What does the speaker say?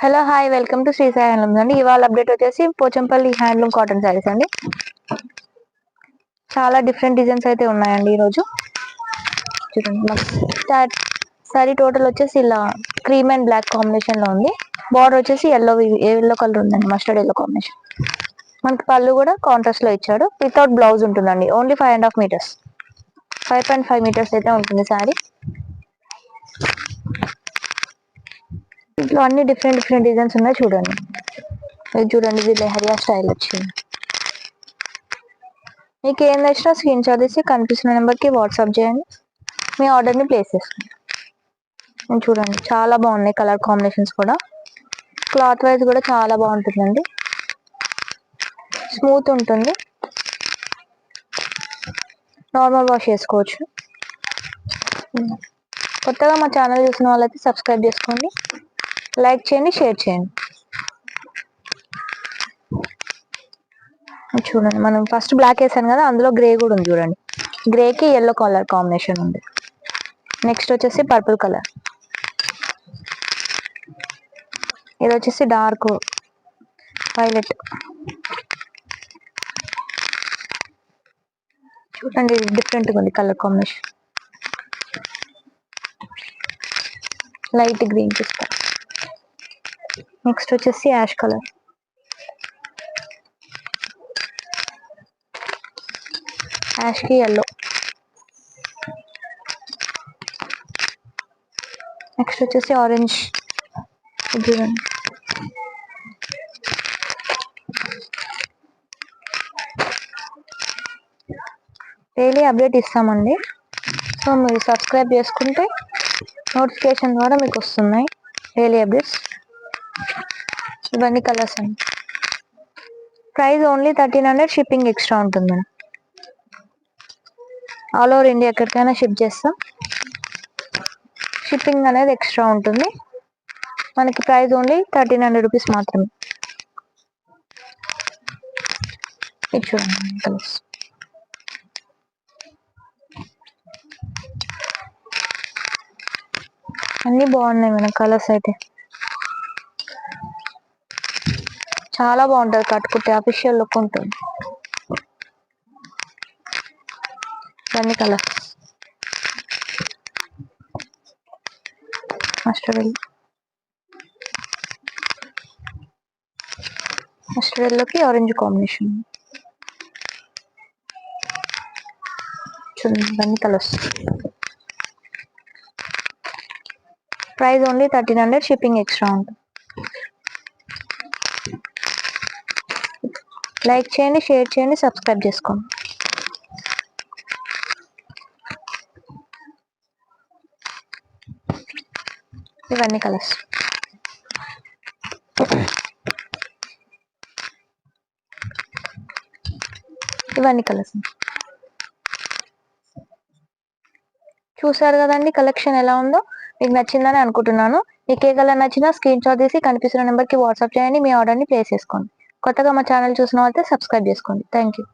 Hello hi welcome to Shri Sai handlooms అండి. ఇవాళ update వచ్చేసి పోచంపల్లి హ్యాండ్లూమ్ కాటన్ శారీస్ అండి. చాలా డిఫరెంట్ డిజైన్స్ అయితే ఉన్నాయండి ఈరోజు. చూడండి శారీ టోటల్ వచ్చేసి ఇలా క్రీమ్ అండ్ బ్లాక్ కాంబినేషన్ లో ఉంది. బార్డర్ వచ్చేసి ఎల్లో కలర్ ఉందండి, మస్టర్డ్ ఎల్లో కాంబినేషన్. మనకి పళ్ళు కూడా కాంట్రాస్ట్ లో ఇచ్చాడు. వితౌట్ బ్లౌజ్ ఉంటుందండి. ఓన్లీ 5.5 మీటర్స్, 5.5 మీటర్స్ అయితే ఉంటుంది శారీ. ఇంట్లో అన్ని డిఫరెంట్ డిజైన్స్ ఉన్నాయి చూడండి. ఇది చూడండి, ఇది లెహరియా స్టైల్ వచ్చింది. మీకు ఏం నచ్చినా స్క్రీన్ షాట్ తీసి కనిపిస్తున్న నెంబర్కి వాట్సాప్ చేయండి. మీ ఆర్డర్ని ప్లేస్ చేసుకోండి. చూడండి చాలా బాగున్నాయి కలర్ కాంబినేషన్స్ కూడా. క్లాత్ వైజ్ కూడా చాలా బాగుంటుందండి, స్మూత్ ఉంటుంది. నార్మల్ వాష్ చేసుకోవచ్చు. కొత్తగా మా ఛానల్ చూసిన వాళ్ళైతే సబ్స్క్రైబ్ చేసుకోండి, లైక్ చేయండి, షేర్ చేయండి. చూడండి, మనం ఫస్ట్ బ్లాక్ వేసాను కదా, అందులో గ్రే కూడా ఉంది చూడండి. గ్రేకి ఎల్లో కలర్ కాంబినేషన్ ఉంది. నెక్స్ట్ వచ్చేసి పర్పుల్ కలర్. ఇది వచ్చేసి డార్క్ వైలెట్. చూడండి, ఇది డిఫరెంట్గా ఉంది కలర్ కాంబినేషన్. లైట్ గ్రీన్ చూస్తా. నెక్స్ట్ వచ్చేసి యాష్ కలర్. యాష్కి ఎల్లో. నెక్స్ట్ వచ్చేసి ఆరెంజ్. చూడండి, డైలీ అప్డేట్ ఇస్తామండి. సో మీరు సబ్స్క్రైబ్ చేసుకుంటే నోటిఫికేషన్ ద్వారా మీకు వస్తున్నాయి డైలీ అప్డేట్స్. ఇవన్నీ కలర్స్ అండి. ప్రైస్ ఓన్లీ 1300, షిప్పింగ్ ఎక్స్ట్రా ఉంటుంది మేడం. ఆల్ ఓవర్ ఇండియా ఎక్కడికైనా షిప్ చేస్తాం. షిప్పింగ్ అనేది ఎక్స్ట్రా ఉంటుంది. మనకి ప్రైస్ ఓన్లీ 1300 రూపీస్ మాత్రమే. ఇది చూడండి కలర్స్. అన్నీ బాగున్నాయి మేడం కలర్స్ అయితే. చాలా బాగుంటుంది, కట్టుకుంటే అఫీషియల్ లుక్ ఉంటుంది. అన్ని కలర్స్. మస్టర్డ్ ఎల్లోకి ఆరెంజ్ కాంబినేషన్. చూడండి, ఇవన్నీ colours. Price only 1300, shipping extra ఉంటుంది. లైక్ చేయండి, షేర్ చేయండి, సబ్స్క్రైబ్ చేసుకోండి. ఇవన్నీ కలర్స్. ఇవన్నీ కలర్స్. చూసారు కదండి కలెక్షన్ ఎలా ఉందో. మీకు నచ్చిందని అనుకుంటున్నాను. మీకు ఏ కలర్ నచ్చినా స్క్రీన్ షాట్ తీసి కనిపిస్తున్న నెంబర్కి వాట్సాప్ చేయండి. మీ ఆర్డర్ని ప్లేస్ చేసుకోండి. కొత్తగా మా ఛానల్ చూసిన వాళ్ళైతే సబ్స్క్రైబ్ చేసుకోండి. Thank you.